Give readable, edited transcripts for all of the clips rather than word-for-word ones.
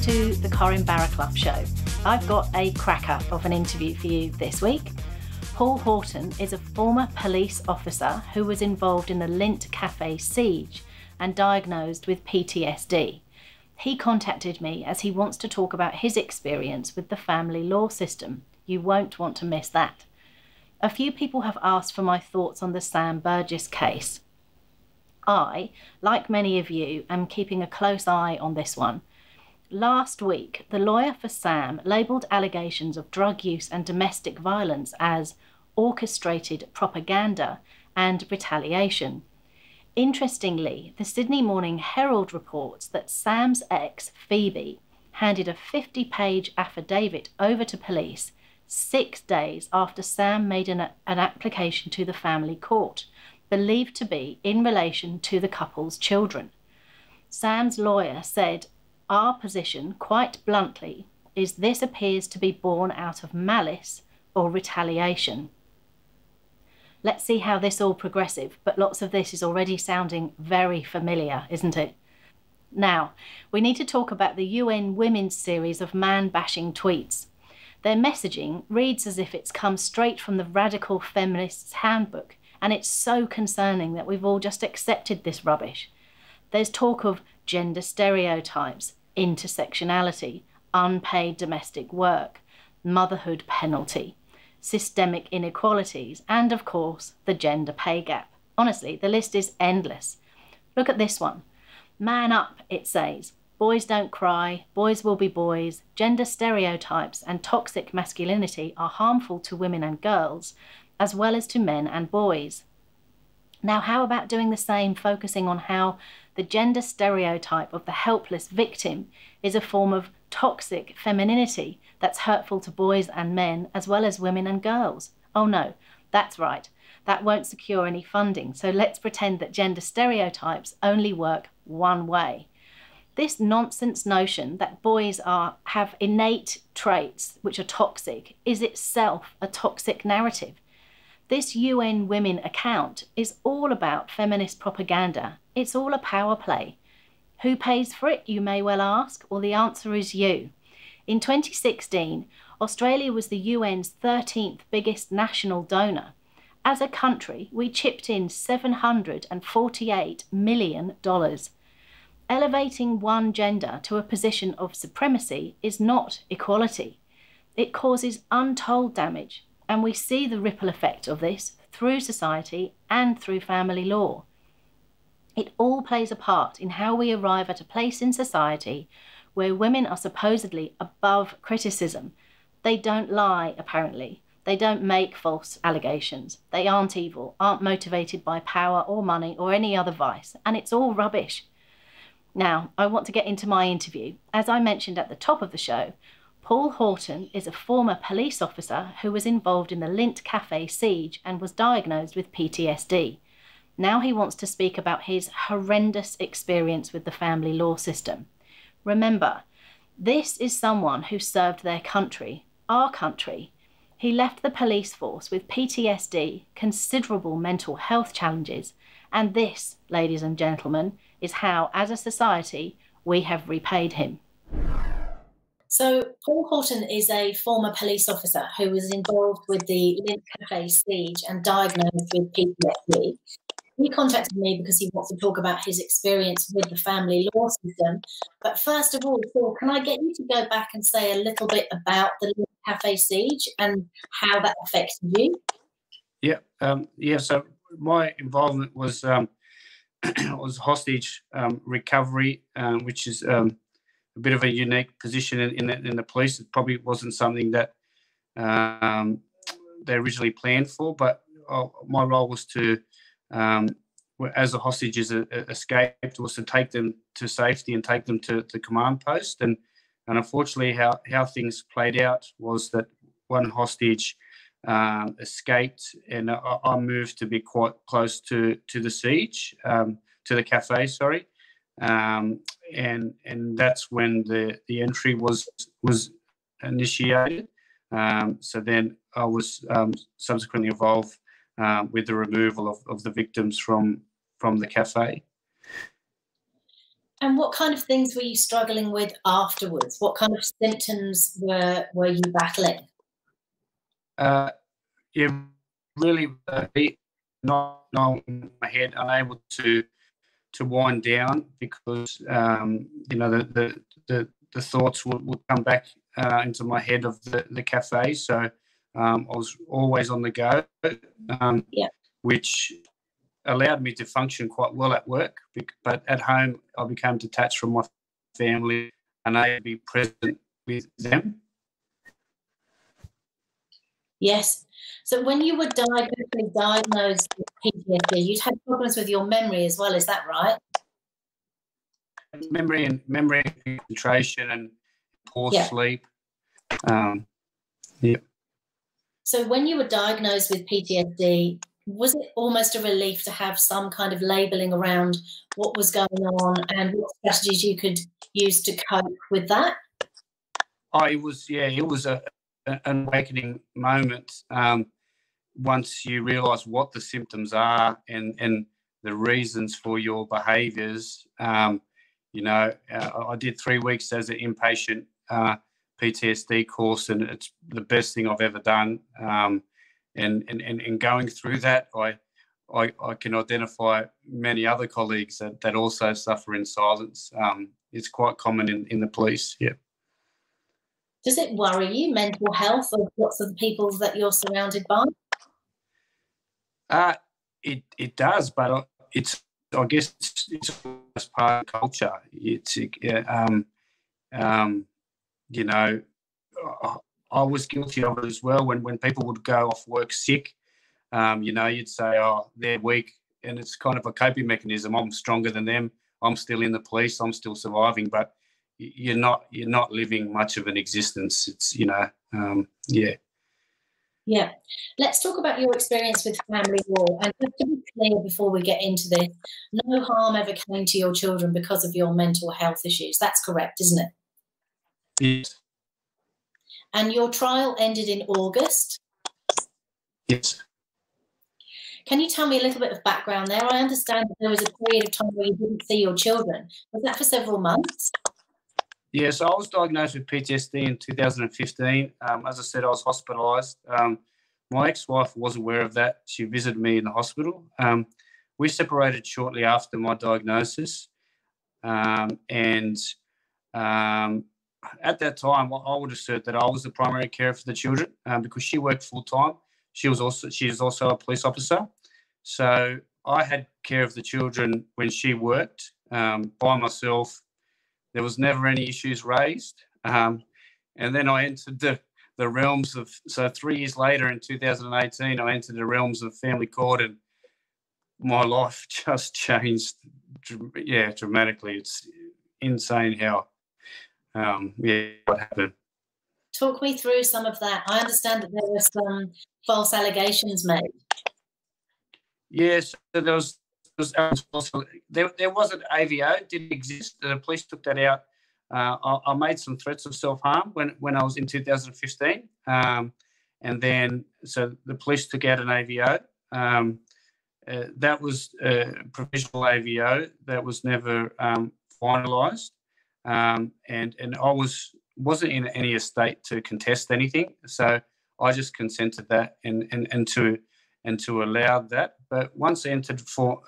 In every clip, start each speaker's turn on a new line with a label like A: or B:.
A: to the Corrine Barraclough show. I've got a cracker of an interview for you this week. Paul Horton is a former police officer who was involved in the Lint Cafe siege and diagnosed with PTSD. He contacted me as he wants to talk about his experience with the family law system. You won't want to miss that. A few people have asked for my thoughts on the Sam Burgess case. I, like many of you, am keeping a close eye on this one. Last week, the lawyer for Sam labelled allegations of drug use and domestic violence as orchestrated propaganda and retaliation. Interestingly, the Sydney Morning Herald reports that Sam's ex, Phoebe, handed a 50-page affidavit over to police 6 days after Sam made an application to the family court, believed to be in relation to the couple's children. Sam's lawyer said, "Our position, quite bluntly, is this appears to be born out of malice or retaliation." Let's see how this all progressive, but lots of this is already sounding very familiar, isn't it? Now, we need to talk about the UN Women's series of man-bashing tweets. Their messaging reads as if it's come straight from the radical feminists' handbook, and it's so concerning that we've all just accepted this rubbish. There's talk of gender stereotypes, intersectionality, unpaid domestic work, motherhood penalty, systemic inequalities, and of course, the gender pay gap. Honestly, the list is endless. Look at this one. Man up, it says. Boys don't cry, boys will be boys, gender stereotypes and toxic masculinity are harmful to women and girls, as well as to men and boys. Now, how about doing the same, focusing on how the gender stereotype of the helpless victim is a form of toxic femininity that's hurtful to boys and men, as well as women and girls? Oh no, that's right. That won't secure any funding, so let's pretend that gender stereotypes only work one way. This nonsense notion that boys have innate traits which are toxic is itself a toxic narrative. This UN Women account is all about feminist propaganda. It's all a power play. Who pays for it, you may well ask? Well, the answer is you. In 2016, Australia was the UN's 13th biggest national donor. As a country, we chipped in $748 million. Elevating one gender to a position of supremacy is not equality. It causes untold damage, and we see the ripple effect of this through society and through family law. It all plays a part in how we arrive at a place in society where women are supposedly above criticism. They don't lie, apparently. They don't make false allegations. They aren't evil, aren't motivated by power or money or any other vice, and it's all rubbish. Now, I want to get into my interview. As I mentioned at the top of the show, Paul Horton is a former police officer who was involved in the Lint Cafe siege and was diagnosed with PTSD. Now he wants to speak about his horrendous experience with the family law system. Remember, this is someone who served their country, our country. He left the police force with PTSD, considerable mental health challenges, and this, ladies and gentlemen, is how, as a society, we have repaid him. So, Paul Horton is a former police officer who was involved with the Lint Cafe siege and diagnosed with PTSD. He contacted me because he wants to talk about his experience with the family law system. But first of all, Paul, can I get you to go back and say a little bit about the Lint Cafe siege and how that affected you?
B: So my involvement was was hostage recovery, which is a bit of a unique position in the police. It probably wasn't something that they originally planned for, but my role was to, as the hostages escaped, was to take them to safety and take them to the command post. And unfortunately, how things played out was that one hostage escaped, and I moved to be quite close to the siege, to the cafe, sorry. And that's when the entry was initiated. So then I was subsequently involved with the removal of the victims from the cafe.
A: And what kind of things were you struggling with afterwards? What kind of symptoms were you battling?
B: Yeah, really not knowing my head, unable to wind down because the thoughts would come back into my head of the cafe. So I was always on the go, which allowed me to function quite well at work. But at home, I became detached from my family, unable to be present with them.
A: Yes. So when you were diagnosed with PTSD, you'd had problems with your memory as well, is that right?
B: Memory and concentration and poor sleep.
A: So when you were diagnosed with PTSD, was it almost a relief to have some kind of labelling around what was going on and what strategies you could use to cope with that?
B: Oh, it was an awakening moment once you realise what the symptoms are and the reasons for your behaviours. I did 3 weeks as an inpatient PTSD course, and it's the best thing I've ever done. And going through that, I can identify many other colleagues that also suffer in silence. It's quite common in the police, yeah.
A: Does it worry you, mental health of lots of the people that you're surrounded by?
B: It does, but I guess it's part of culture. I was guilty of it as well. When people would go off work sick, you'd say, "Oh, they're weak," and it's kind of a coping mechanism. I'm stronger than them. I'm still in the police. I'm still surviving, but you're not living much of an existence. It's yeah.
A: Yeah. Let's talk about your experience with family law. And just to be clear before we get into this, no harm ever came to your children because of your mental health issues. That's correct, isn't it?
B: Yes.
A: And your trial ended in August?
B: Yes.
A: Can you tell me a little bit of background there? I understand that there was a period of time where you didn't see your children. Was that for several months?
B: Yeah, so I was diagnosed with PTSD in 2015. As I said, I was hospitalised. My ex-wife was aware of that. She visited me in the hospital. We separated shortly after my diagnosis. And at that time, I would assert that I was the primary carer for the children because she worked full-time. She is also a police officer. So I had care of the children when she worked by myself. There was never any issues raised. And then I entered the realms of, so 3 years later in 2018, I entered the realms of family court, and my life just changed, dramatically. It's insane how, what happened.
A: Talk me through some of that. I understand that there were some false allegations made.
B: Yes, so there was an AVO, it didn't exist. The police took that out. I made some threats of self-harm when I was in 2015. And then, so the police took out an AVO. That was a provisional AVO that was never finalised. And I wasn't in any estate to contest anything. So I just consented that and to allow that. But once I entered for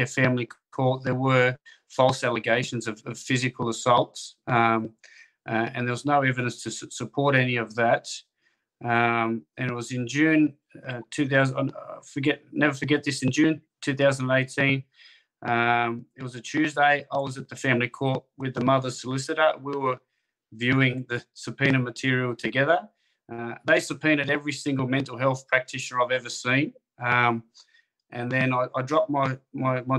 B: family court, there were false allegations of physical assaults, and there was no evidence to support any of that. And it was in June 2000. Never forget this. In June 2018, it was a Tuesday. I was at the family court with the mother's solicitor. We were viewing the subpoena material together. They subpoenaed every single mental health practitioner I've ever seen. And then I dropped my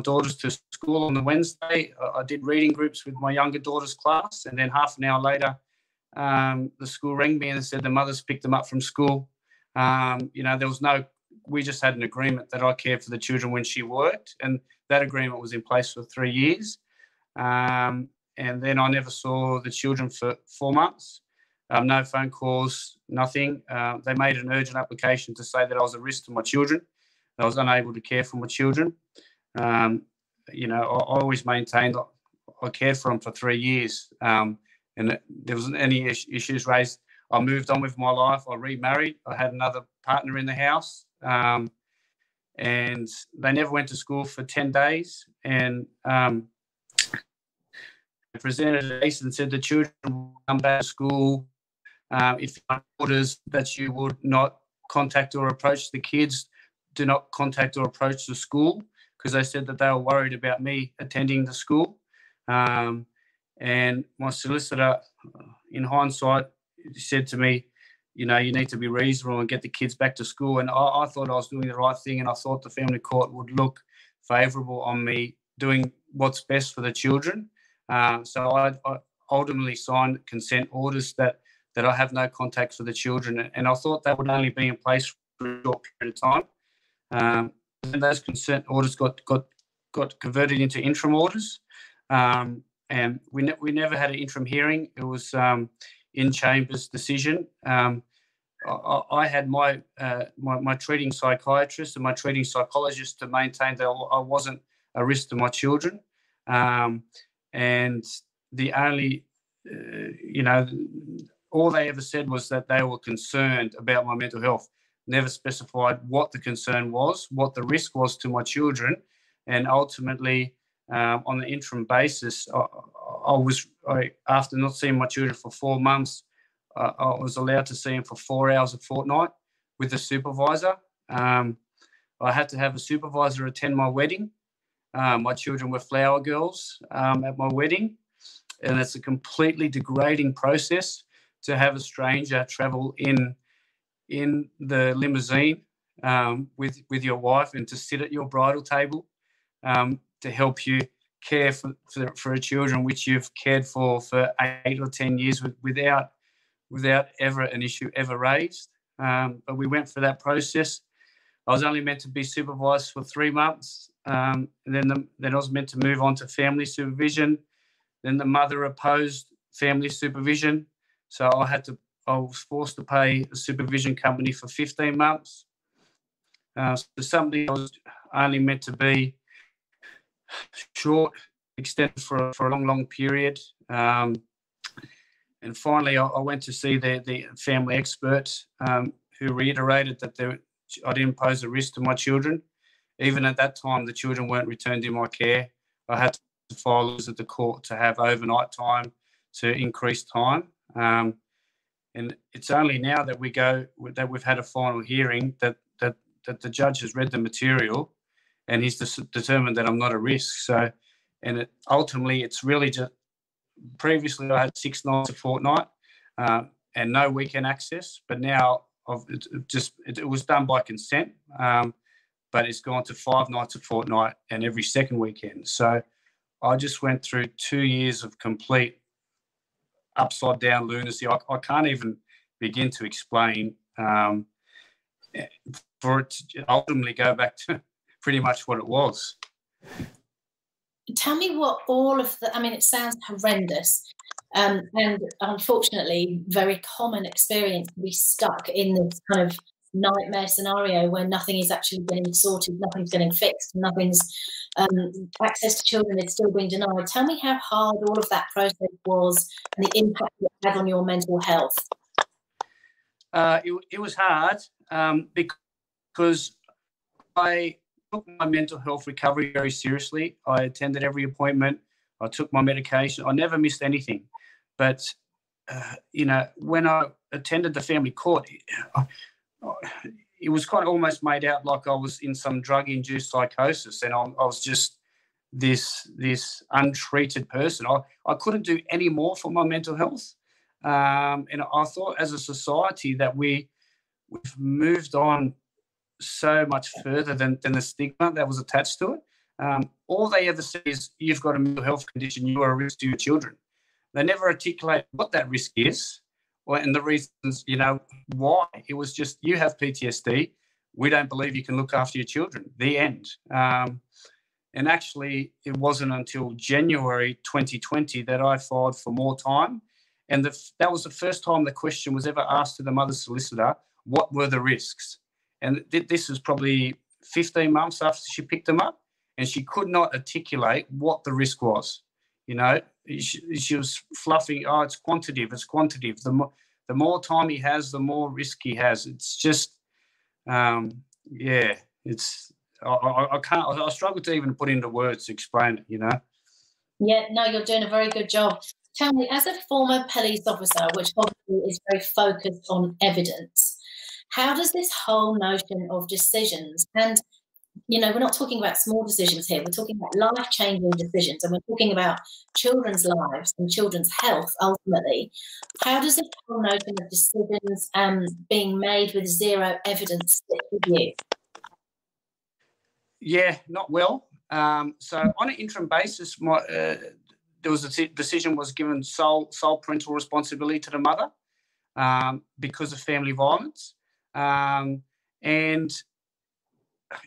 B: daughters to school on the Wednesday. I did reading groups with my younger daughter's class. And then half an hour later, the school rang me and said the mothers picked them up from school. There was we just had an agreement that I cared for the children when she worked. And that agreement was in place for 3 years. And then I never saw the children for 4 months. No phone calls, nothing. They made an urgent application to say that I was a risk to my children. I was unable to care for my children. I always maintained I cared for them for 3 years, and there wasn't any issues raised. I moved on with my life. I remarried. I had another partner in the house, and they never went to school for 10 days. And I presented a case and said the children will come back to school if orders that you would not contact or approach the kids, do not contact or approach the school, because they said that they were worried about me attending the school. And my solicitor, in hindsight, said to me, you need to be reasonable and get the kids back to school. And I thought I was doing the right thing, and I thought the family court would look favourable on me doing what's best for the children. So I ultimately signed consent orders that I have no contact for the children, and I thought that would only be in place for a short period of time. And those consent orders got converted into interim orders, and we never had an interim hearing. It was in Chambers decision. I had my treating psychiatrist and my treating psychologist to maintain that I wasn't a risk to my children, and the only all they ever said was that they were concerned about my mental health. Never specified what the concern was, what the risk was to my children, and ultimately, on the interim basis, after not seeing my children for 4 months, I was allowed to see them for 4 hours a fortnight with a supervisor. I had to have a supervisor attend my wedding. My children were flower girls at my wedding, and it's a completely degrading process to have a stranger travel in the limousine with your wife and to sit at your bridal table to help you care for children which you've cared for 8 or 10 years without ever an issue ever raised. But we went through that process. I was only meant to be supervised for 3 months. And then I was meant to move on to family supervision. Then the mother opposed family supervision. So I was forced to pay a supervision company for 15 months. So something I was only meant to be short, extended for a long, long period. And finally, I went to see the family expert who reiterated that I didn't pose a risk to my children. Even at that time, the children weren't returned in my care. I had to file at the court to have overnight time to increase time. And it's only now that we've had a final hearing that the judge has read the material and he's determined that I'm not a risk. So, and ultimately, it's really just previously I had 6 nights a fortnight and no weekend access, but now it was done by consent, but it's gone to 5 nights a fortnight and every second weekend. So I just went through 2 years of complete upside down lunacy. I can't even begin to explain for it to ultimately go back to pretty much what it was.
A: Tell me what all of it sounds horrendous, and unfortunately very common experience to be stuck in this kind of nightmare scenario where nothing is actually getting sorted, nothing's getting fixed, nothing's access to children is still being denied. Tell me how hard all of that process was and the impact it had on your mental health.
B: It was hard because I took my mental health recovery very seriously. I attended every appointment. I took my medication. I never missed anything. But, when I attended the family court, it was kind of almost made out like I was in some drug-induced psychosis and I was just this untreated person. I couldn't do any more for my mental health. And I thought as a society that we've moved on so much further than the stigma that was attached to it. All they ever say is you've got a mental health condition, you are a risk to your children. They never articulate what that risk is and the reasons, why. It was just you have PTSD, we don't believe you can look after your children, the end. And actually it wasn't until January 2020 that I filed for more time. And that was the first time the question was ever asked to the mother solicitor, what were the risks? And this was probably 15 months after she picked them up, and she could not articulate what the risk was. You know, she was fluffing. Oh, it's quantitative. It's quantitative. The more time he has, the more risk he has. It's just, yeah. It's I can't. I struggle to even put into words to explain it. You know.
A: Yeah, no, you're doing a very good job. Tell me, as a former police officer, which obviously is very focused on evidence, how does this whole notion of decisions, and you know, we're not talking about small decisions here, we're talking about life-changing decisions, and we're talking about children's lives and children's health ultimately. How does this whole notion of decisions being made with zero evidence sit with you?
B: Yeah, not well. So on an interim basis, there was a decision was given sole parental responsibility to the mother because of family violence, and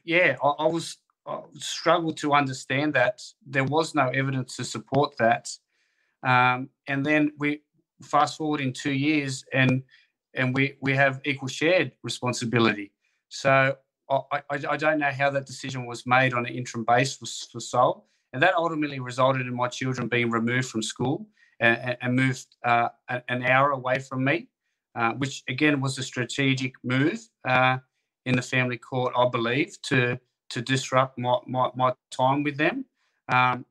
B: yeah, I struggled to understand that there was no evidence to support that, and then we fast forward in 2 years, and we have equal shared responsibility. So I don't know how that decision was made on an interim basis for Sol, and that ultimately resulted in my children being removed from school and moved an hour away from me, which again was a strategic move in the family court, I believe, to disrupt my time with them. I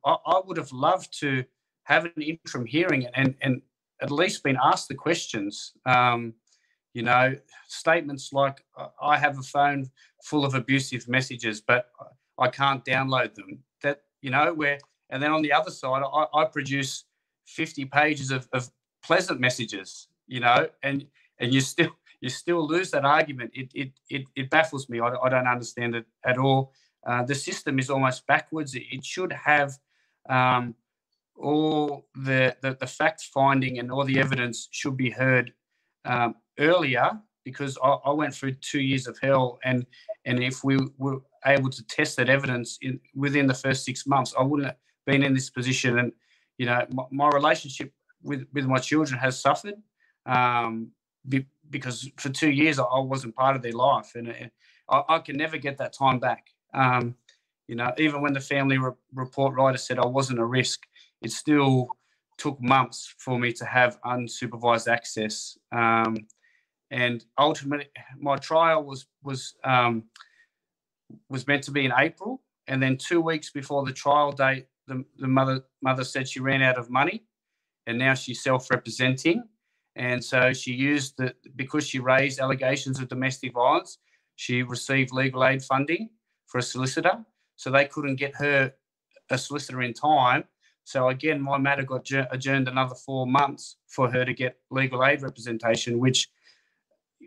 B: would have loved to have an interim hearing and at least been asked the questions. You know, statements like, I have a phone full of abusive messages, but I can't download them. That, you know, and then on the other side, I produce 50 pages of pleasant messages, you know, and you still lose that argument. It baffles me. I don't understand it at all. The system is almost backwards. It should have all the fact finding and all the evidence should be heard earlier, because I went through 2 years of hell, and if we were able to test that evidence within the first 6 months, I wouldn't have been in this position. And you know, my relationship with my children has suffered because for 2 years I wasn't part of their life, and I can never get that time back. You know, even when the family report writer said I wasn't a risk, it still took months for me to have unsupervised access. And ultimately, my trial was meant to be in April, and then 2 weeks before the trial date, the mother said she ran out of money, and now she's self-representing. And so she used because she raised allegations of domestic violence, she received legal aid funding for a solicitor, so they couldn't get her a solicitor in time. So again, my matter got adjourned another 4 months for her to get legal aid representation, which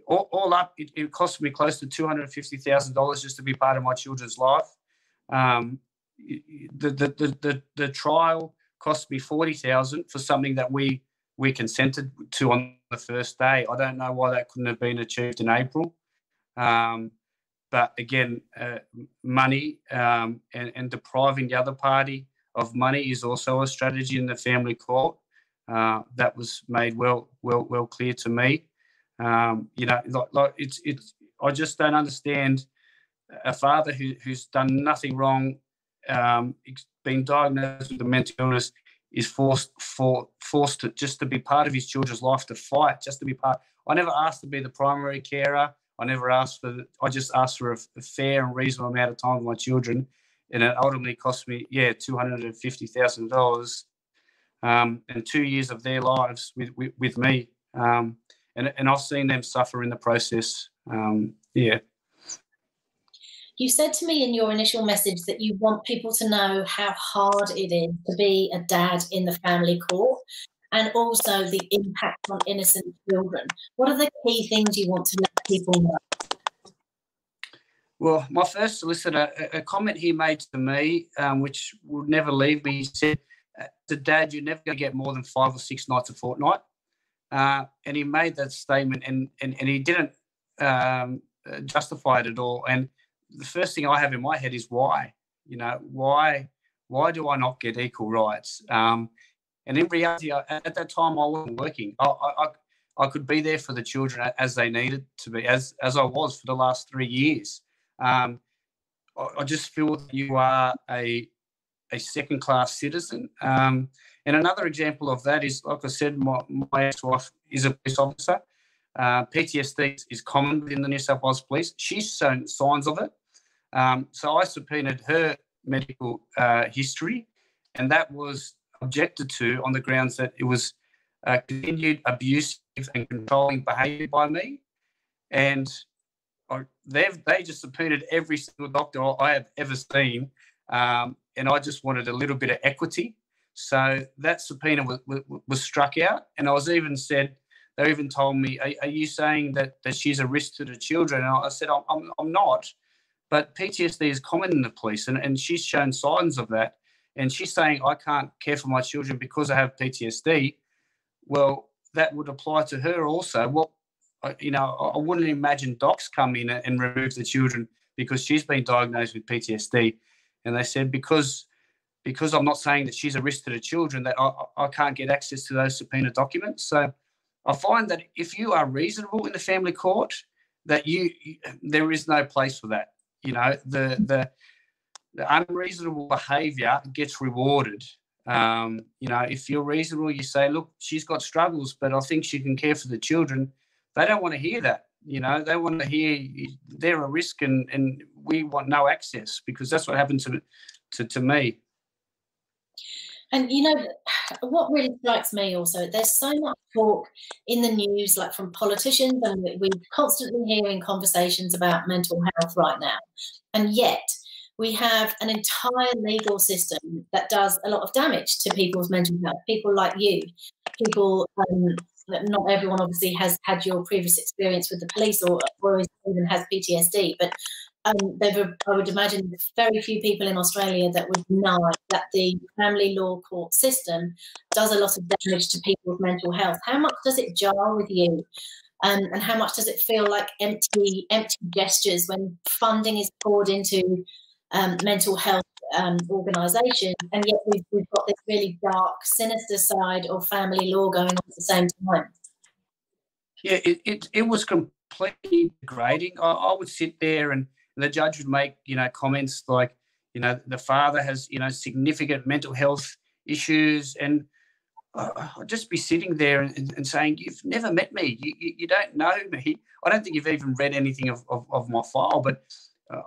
B: all up, it cost me close to $250,000 just to be part of my children's life. The trial cost me $40,000 for something that we consented to on the first day. I don't know why that couldn't have been achieved in April. But again, money and depriving the other party of money is also a strategy in the family court. That was made well clear to me. You know, like it's. I just don't understand a father who's done nothing wrong, being diagnosed with a mental illness, is forced to just to be part of his children's life, to fight, just to be part. I never asked to be the primary carer. I never asked for. I just asked for a fair and reasonable amount of time with my children, and it ultimately cost me, $250,000, and 2 years of their lives with me. And I've seen them suffer in the process. Yeah.
A: You said to me in your initial message that you want people to know how hard it is to be a dad in the family court, and also the impact on innocent children. What are the key things you want to let people know?
B: Well, my first solicitor, a comment he made to me, which would never leave me, he said, as a dad, you're never going to get more than 5 or 6 nights a fortnight. And he made that statement, and he didn't justify it at all. And the first thing I have in my head is why? You know, why do I not get equal rights? And in reality, at that time, I wasn't working. I could be there for the children as they needed to be, as I was for the last 3 years. I just feel that you are a a second-class citizen. And another example of that is, like I said, my ex-wife is a police officer. PTSD is common within the New South Wales Police. She's shown signs of it. So I subpoenaed her medical history, and that was objected to on the grounds that it was continued abusive and controlling behaviour by me. And they just subpoenaed every single doctor I have ever seen, and I just wanted a little bit of equity. So that subpoena was struck out, and I was even said, they even told me, are you saying that she's a risk to the children? And I said, I'm not, but PTSD is common in the police, and she's shown signs of that. And she's saying, I can't care for my children because I have PTSD. Well, that would apply to her also. Well, I wouldn't imagine docs come in and remove the children because she's been diagnosed with PTSD. And they said, because I'm not saying that she's a risk to the children, that I can't get access to those subpoena documents. So I find that if you are reasonable in the family court, that there is no place for that. The unreasonable behaviour gets rewarded. If you're reasonable, you say, look, she's got struggles, but I think she can care for the children. They don't want to hear that. They want to hear they're a risk and we want no access, because that's what happened to me.
A: And, what really strikes me also, there's so much talk in the news, like from politicians, and we're constantly hearing conversations about mental health right now. And yet we have an entire legal system that does a lot of damage to people's mental health. People like you, people, not everyone obviously has had your previous experience with the police or even has PTSD, but I would imagine very few people in Australia that would know that the family law court system does a lot of damage to people's mental health. How much does it jar with you? And how much does it feel like empty gestures when funding is poured into mental health organisations, and yet we've got this really dark, sinister side of family law going on at the same time?
B: Yeah, it was completely degrading. I would sit there and the judge would make, comments like, the father has, significant mental health issues, and I'd just be sitting there and saying, you've never met me. You don't know me. I don't think you've even read anything of my file, but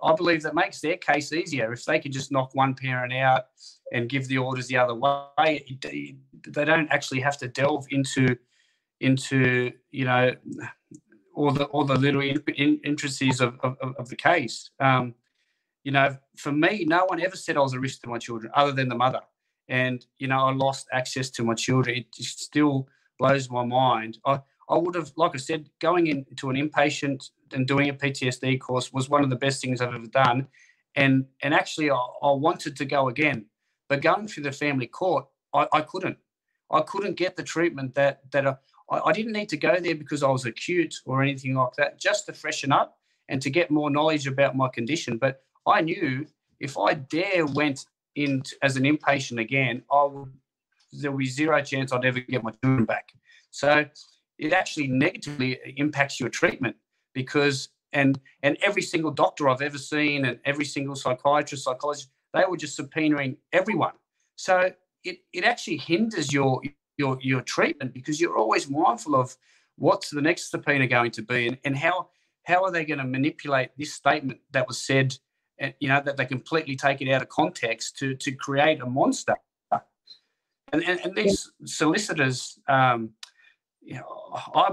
B: I believe that makes their case easier. If they could just knock one parent out and give the orders the other way, they don't actually have to delve into all the little intricacies of the case. For me, no one ever said I was a risk to my children other than the mother. And, I lost access to my children. It just still blows my mind. I would have, like I said, going into an inpatient and doing a PTSD course was one of the best things I've ever done. And actually, I wanted to go again. But going through the family court, I couldn't. I couldn't get the treatment that I didn't need to go there because I was acute or anything like that, just to freshen up and to get more knowledge about my condition. But I knew if I went in as an inpatient again, there would be zero chance I'd ever get my children back. So it actually negatively impacts your treatment because, and every single doctor I've ever seen and every single psychiatrist, psychologist, they were just subpoenaing everyone. So it actually hinders your treatment because you're always mindful of what's the next subpoena going to be and how are they going to manipulate this statement that was said, that they completely take it out of context to create a monster. And these solicitors, I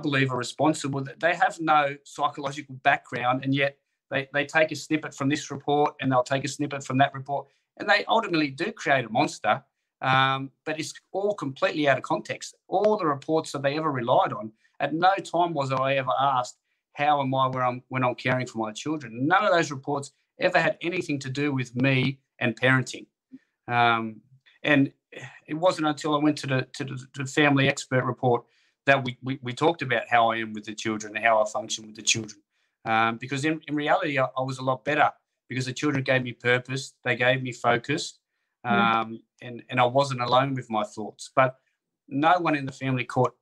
B: believe are responsible. That they have no psychological background, and yet they take a snippet from this report and they'll take a snippet from that report, and they ultimately do create a monster. But it's all completely out of context. All the reports that they ever relied on, at no time was I ever asked, how am I when I'm caring for my children? None of those reports ever had anything to do with me and parenting. And it wasn't until I went to the family expert report that we talked about how I am with the children and how I function with the children. Because in reality, I was a lot better because the children gave me purpose. They gave me focus. And I wasn't alone with my thoughts. But no one in the family court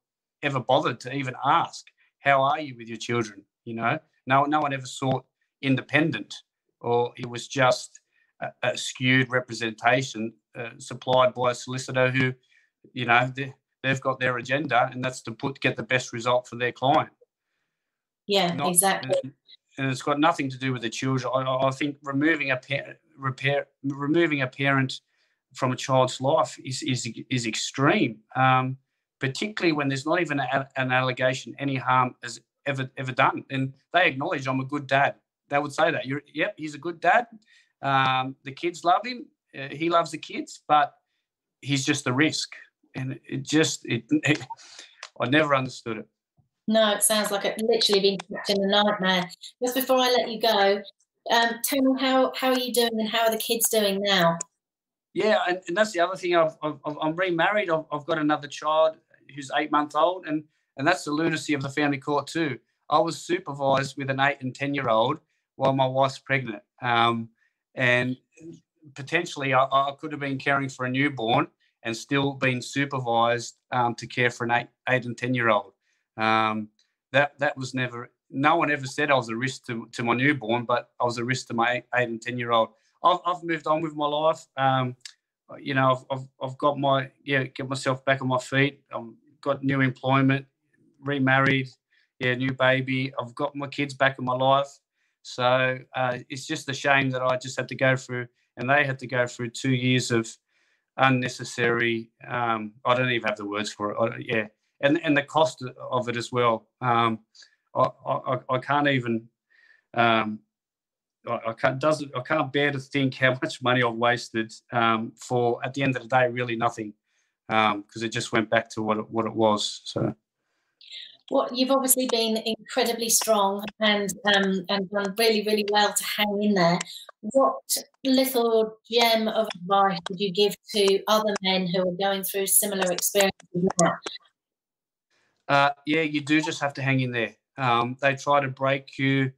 B: ever bothered to even ask, how are you with your children? No one ever sought independent, or it was just a skewed representation supplied by a solicitor who, they've got their agenda, and that's to get the best result for their client.
A: Yeah, exactly.
B: And it's got nothing to do with the children. I think removing a parent from a child's life is extreme, particularly when there's not even an allegation any harm has ever done. And they acknowledge, I'm a good dad. They would say that. He's a good dad. The kids love him. He loves the kids, but he's just a risk. And I never understood it.
A: No, it sounds like it literally been trapped in a nightmare. Just before I let you go, tell me how are you doing and how are the kids doing now?
B: Yeah, and that's the other thing. I'm remarried. I've got another child who's 8 months old, and that's the lunacy of the family court too. I was supervised with an 8 and 10-year-old while my wife's pregnant, and potentially I could have been caring for a newborn and still been supervised to care for an 8 and 10-year-old. That was never. No one ever said I was a risk to my newborn, but I was a risk to my 8 and 10-year-old. I've moved on with my life. I've got get myself back on my feet. I've got new employment, remarried, new baby. I've got my kids back in my life. So it's just a shame that I just had to go through, and they had to go through 2 years of unnecessary. I don't even have the words for it. And the cost of it as well. I can't even. I can't bear to think how much money I've wasted for, at the end of the day, really nothing, because it just went back to what it was. So,
A: well, you've obviously been incredibly strong and done really, really well to hang in there. What little gem of advice would you give to other men who are going through similar experiences now?
B: You do just have to hang in there. They try to break you.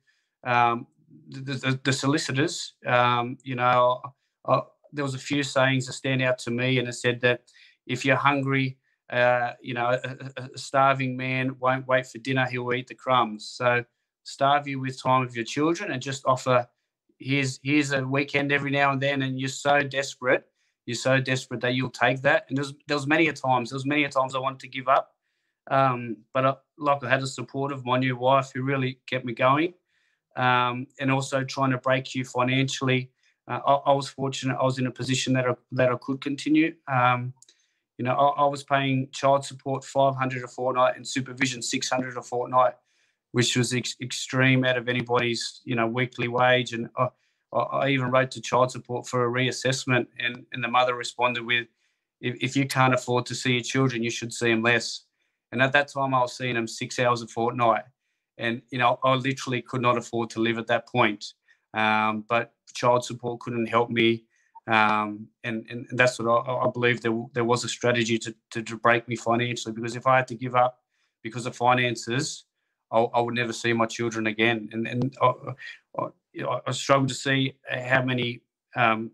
B: The solicitors, there was a few sayings that stand out to me, and it said that if you're hungry, a starving man won't wait for dinner, he'll eat the crumbs. So starve you with time with your children and just offer, here's a weekend every now and then, and you're so desperate that you'll take that. And there was many a times I wanted to give up, but I had the support of my new wife who really kept me going. And also trying to break you financially. I was fortunate. I was in a position that I could continue. I was paying child support $500 a fortnight and supervision $600 a fortnight, which was extreme out of anybody's weekly wage. And I even wrote to child support for a reassessment, and the mother responded with, if you can't afford to see your children, you should see them less. And at that time, I was seeing them 6 hours a fortnight. And, I literally could not afford to live at that point. But child support couldn't help me. And that's what I believe there was a strategy to break me financially, because if I had to give up because of finances, I would never see my children again. And I struggle to see how many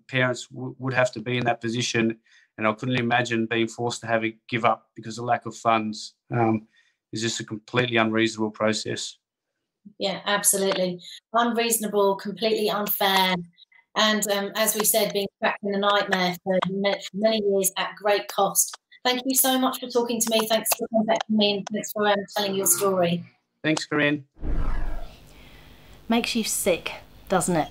B: parents would have to be in that position. And I couldn't imagine being forced to give up because of lack of funds. Is just a completely unreasonable process.
A: Yeah, absolutely. Unreasonable, completely unfair. And as we said, being trapped in a nightmare for many years at great cost. Thank you so much for talking to me. Thanks for contacting me, and thanks for telling your story.
B: Thanks, Corrine.
A: Makes you sick, doesn't it?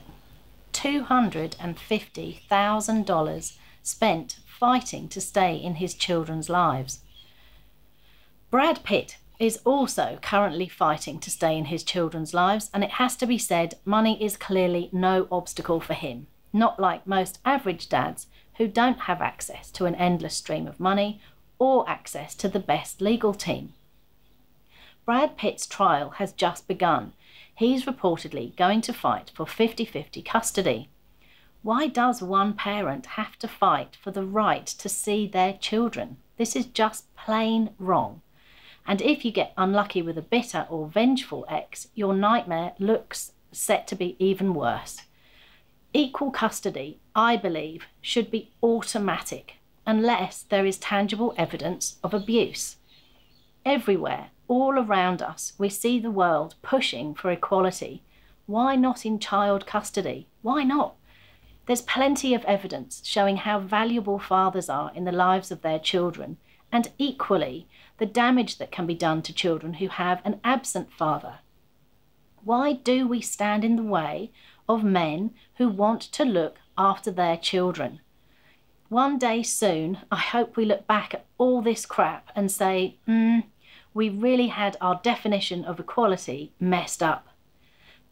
A: $250,000 spent fighting to stay in his children's lives. Brad Pitt is also currently fighting to stay in his children's lives, and it has to be said, money is clearly no obstacle for him, not like most average dads who don't have access to an endless stream of money or access to the best legal team. Brad Pitt's trial has just begun. He's reportedly going to fight for 50-50 custody. Why does one parent have to fight for the right to see their children? This is just plain wrong. And if you get unlucky with a bitter or vengeful ex, your nightmare looks set to be even worse. Equal custody, I believe, should be automatic unless there is tangible evidence of abuse. Everywhere, all around us, we see the world pushing for equality. Why not in child custody? Why not? There's plenty of evidence showing how valuable fathers are in the lives of their children, and equally the damage that can be done to children who have an absent father. Why do we stand in the way of men who want to look after their children? One day soon, I hope we look back at all this crap and say, we really had our definition of equality messed up.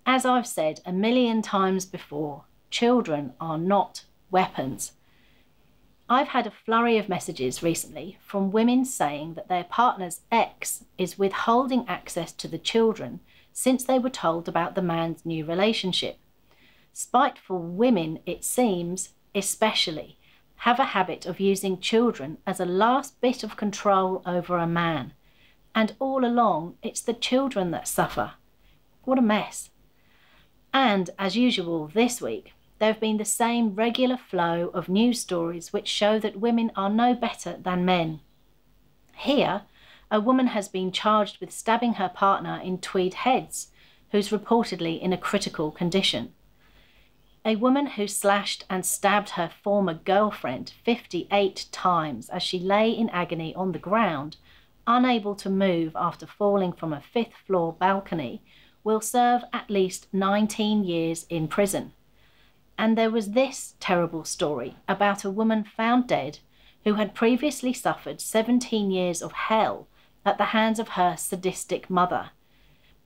A: As I've said a million times before, children are not weapons. I've had a flurry of messages recently from women saying that their partner's ex is withholding access to the children since they were told about the man's new relationship. Spiteful women, it seems, especially, have a habit of using children as a last bit of control over a man. And all along, it's the children that suffer. What a mess. And as usual this week, there have been the same regular flow of news stories which show that women are no better than men. Here, a woman has been charged with stabbing her partner in Tweed Heads, who's reportedly in a critical condition. A woman who slashed and stabbed her former girlfriend 58 times as she lay in agony on the ground, unable to move after falling from a 5th floor balcony, will serve at least 19 years in prison. And there was this terrible story about a woman found dead who had previously suffered 17 years of hell at the hands of her sadistic mother.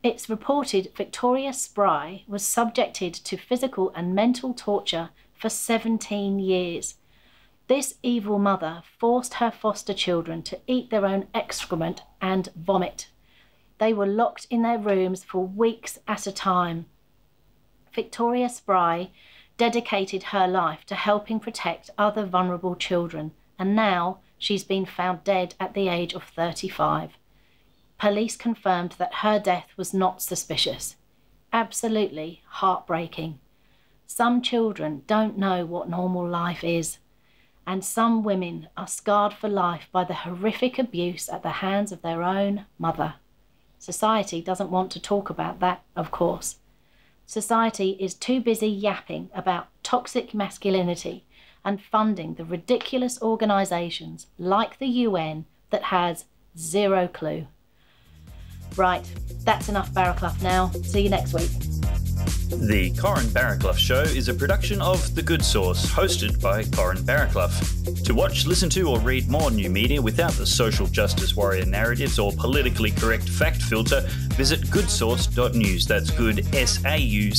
A: It's reported Victoria Spry was subjected to physical and mental torture for 17 years. This evil mother forced her foster children to eat their own excrement and vomit. They were locked in their rooms for weeks at a time. Victoria Spry dedicated her life to helping protect other vulnerable children, and now she's been found dead at the age of 35. Police confirmed that her death was not suspicious. Absolutely heartbreaking. Some children don't know what normal life is, and some women are scarred for life by the horrific abuse at the hands of their own mother. Society doesn't want to talk about that, of course. Society is too busy yapping about toxic masculinity and funding the ridiculous organisations like the UN that has zero clue. Right, that's enough Barraclough now. See you next week.
C: The Corrine Barraclough Show is a production of The Good Source, hosted by Corrine Barraclough. To watch, listen to or read more new media without the social justice warrior narratives or politically correct fact filter, visit goodsource.news. That's good, SAUCE.news.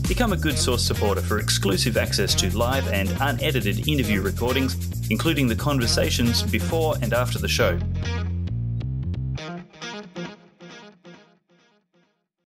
C: Become a Good Source supporter for exclusive access to live and unedited interview recordings, including the conversations before and after the show.